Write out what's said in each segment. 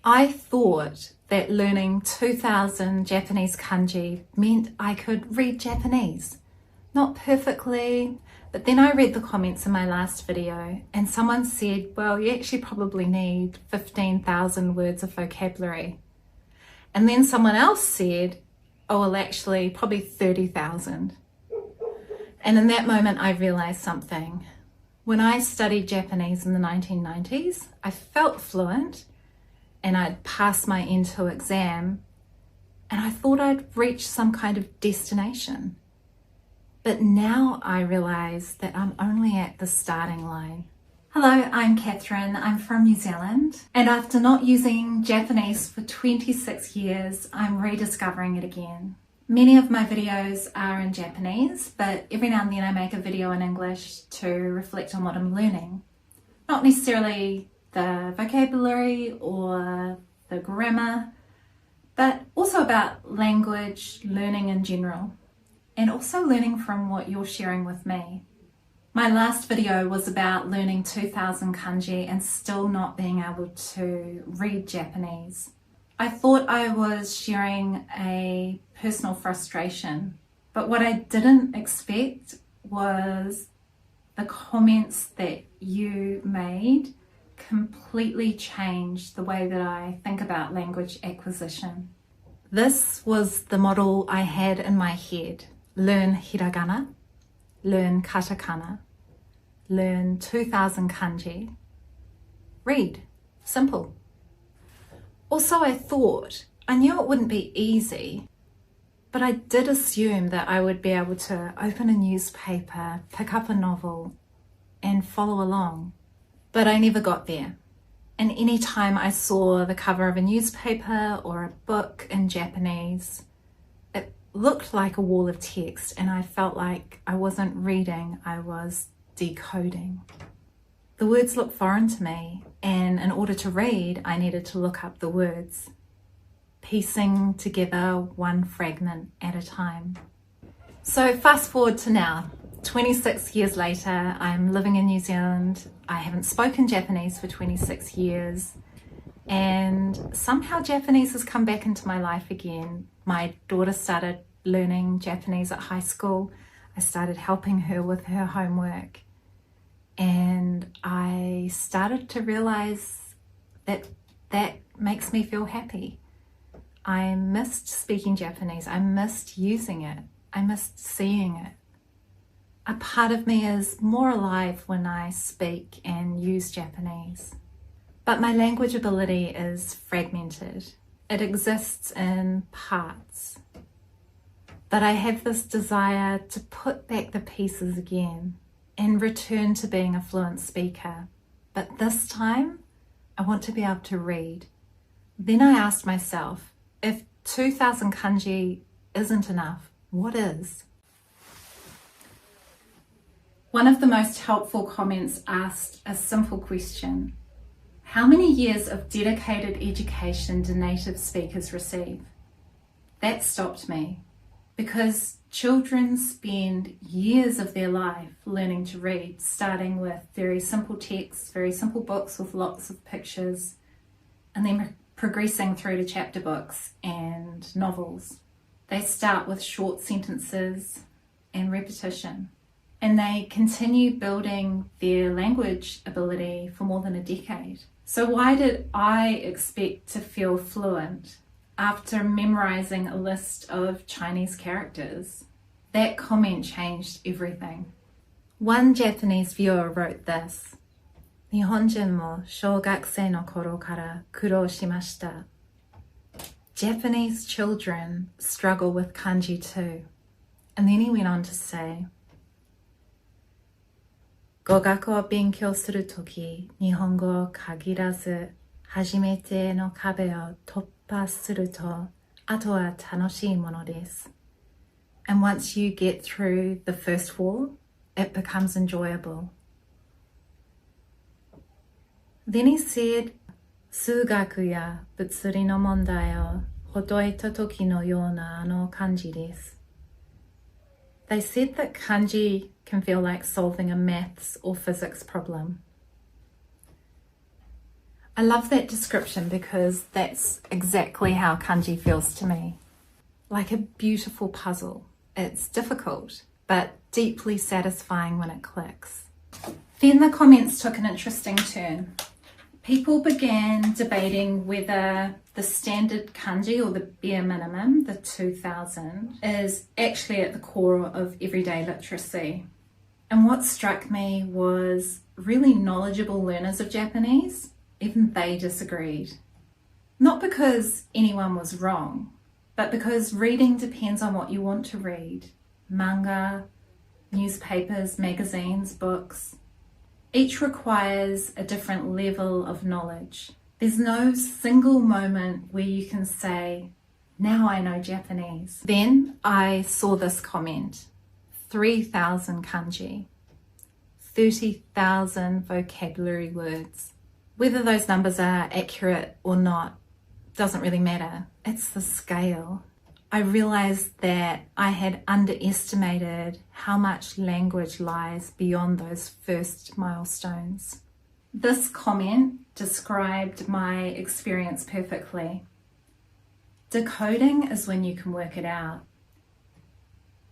I thought that learning 2000 Japanese kanji meant I could read Japanese. Not perfectly, but then I read the comments in my last video and someone said, well, you actually probably need 15,000 words of vocabulary. And then someone else said, oh, well, actually probably 30,000. And in that moment, I realized something. When I studied Japanese in the 1990s, I felt fluent and I'd passed my N2 exam and I thought I'd reached some kind of destination. But now I realize that I'm only at the starting line. Hello, I'm Catherine. I'm from New Zealand. And after not using Japanese for 26 years, I'm rediscovering it again. Many of my videos are in Japanese, but every now and then I make a video in English to reflect on what I'm learning. Not necessarily the vocabulary or the grammar, but also about language learning in general, and also learning from what you're sharing with me. My last video was about learning 2000 kanji and still not being able to read Japanese. I thought I was sharing a personal frustration, but what I didn't expect was the comments that you made completely changed the way that I think about language acquisition. This was the model I had in my head. Learn hiragana, learn katakana, learn 2000 kanji, read. Simple. Also, I knew it wouldn't be easy, but I did assume that I would be able to open a newspaper, pick up a novel, and follow along. But I never got there. And any time I saw the cover of a newspaper or a book in Japanese, it looked like a wall of text, and I felt like I wasn't reading, I was decoding. The words looked foreign to me, and in order to read, I needed to look up the words, piecing together one fragment at a time. So fast forward to now, 26 years later, I'm living in New Zealand. I haven't spoken Japanese for 26 years, and somehow Japanese has come back into my life again. My daughter started learning Japanese at high school. I started helping her with her homework. And I started to realize that that makes me feel happy. I missed speaking Japanese. I missed using it. I missed seeing it. A part of me is more alive when I speak and use Japanese. But my language ability is fragmented. It exists in parts. But I have this desire to put back the pieces again and return to being a fluent speaker. But this time, I want to be able to read. Then I asked myself, if 2000 kanji isn't enough, what is? One of the most helpful comments asked a simple question. How many years of dedicated education do native speakers receive? That stopped me, because children spend years of their life learning to read, starting with very simple texts, very simple books with lots of pictures, and then progressing through to chapter books and novels. They start with short sentences and repetition, and they continue building their language ability for more than a decade. So why did I expect to feel fluent after memorizing a list of Chinese characters? That comment changed everything. One Japanese viewer wrote this: 日本人も小学生の頃から苦労しました. Japanese children struggle with kanji too. And then he went on to say, 語学を勉強するとき、日本語を限らず、初めての壁を突破すると、あとは楽しいものです. And once you get through the first wall, it becomes enjoyable. Then he said, 数学や物理の問題を解いた時のようなあの感じです. They said that kanji can feel like solving a maths or physics problem. I love that description because that's exactly how kanji feels to me. Like a beautiful puzzle. It's difficult, but deeply satisfying when it clicks. Then the comments took an interesting turn. People began debating whether the standard kanji, or the bare minimum, the 2000, is actually at the core of everyday literacy. And what struck me was really knowledgeable learners of Japanese, even they disagreed. Not because anyone was wrong, but because reading depends on what you want to read. Manga, newspapers, magazines, books. Each requires a different level of knowledge. There's no single moment where you can say, now I know Japanese. Then I saw this comment, 3,000 kanji, 30,000 vocabulary words. Whether those numbers are accurate or not doesn't really matter. It's the scale. I realized that I had underestimated how much language lies beyond those first milestones. This comment described my experience perfectly. Decoding is when you can work it out.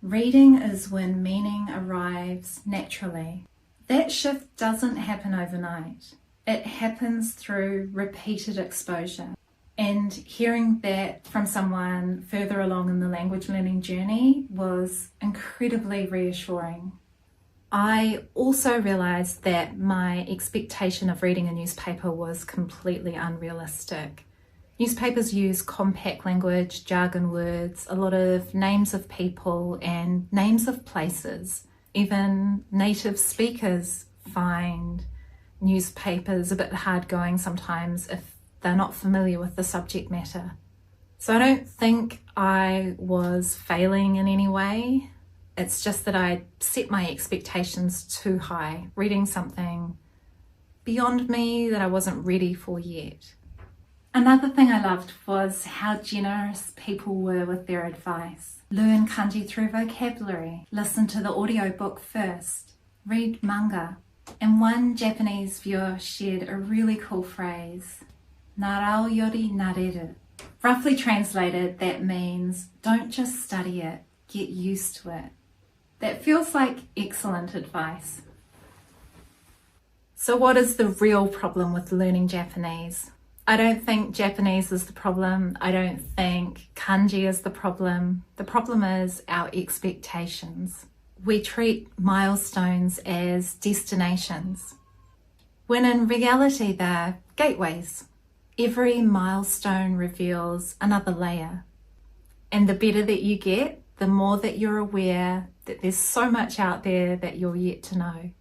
Reading is when meaning arrives naturally. That shift doesn't happen overnight. It happens through repeated exposure. And hearing that from someone further along in the language learning journey was incredibly reassuring. I also realized that my expectation of reading a newspaper was completely unrealistic. Newspapers use compact language, jargon words, a lot of names of people and names of places. Even native speakers find newspapers a bit hard going sometimes if they're not familiar with the subject matter. So I don't think I was failing in any way. It's just that I set my expectations too high, reading something beyond me that I wasn't ready for yet. Another thing I loved was how generous people were with their advice. Learn kanji through vocabulary, listen to the audiobook first, read manga. And one Japanese viewer shared a really cool phrase, narau yori nareru. Roughly translated, that means don't just study it, get used to it. That feels like excellent advice. So what is the real problem with learning Japanese? I don't think Japanese is the problem. I don't think kanji is the problem. The problem is our expectations. We treat milestones as destinations, when in reality they're gateways. Every milestone reveals another layer. And the better that you get, the more that you're aware that there's so much out there that you're yet to know.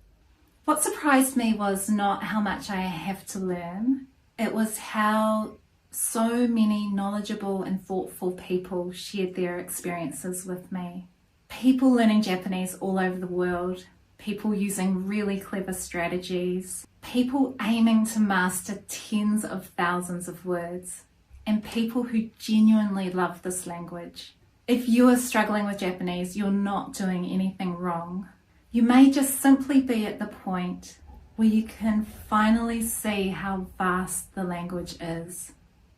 What surprised me was not how much I have to learn. It was how so many knowledgeable and thoughtful people shared their experiences with me. People learning Japanese all over the world, people using really clever strategies, people aiming to master tens of thousands of words, and people who genuinely love this language. If you are struggling with Japanese, you're not doing anything wrong. You may just simply be at the point where you can finally see how vast the language is.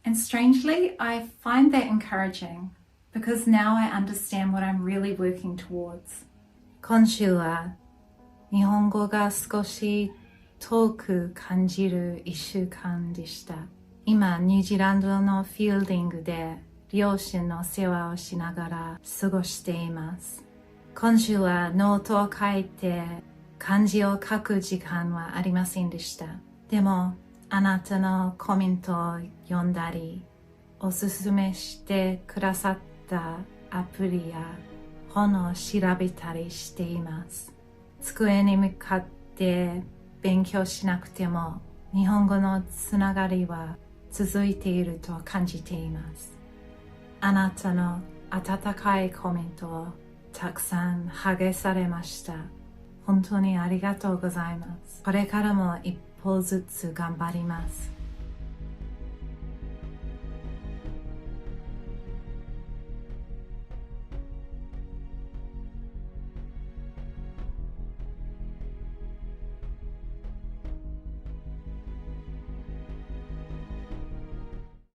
And strangely, I find that encouraging because now I understand what I'm really working towards. 今週は日本語が少し遠く感じる1週間でした。今、ニュージーランドのフィールディングで両親の世話をしながら過ごしています。今週はノートを書いて漢字を書く時間はありませんでした。でも、あなたのコメントを読んだり、おすすめしてくださったアプリや本を調べたりしています。机に向かって勉強しなくても、日本語のつながりは続いていると感じています。あなたの温かいコメントをたくさん励されました。本当にありがとうございます。これからも一歩ずつ頑張ります。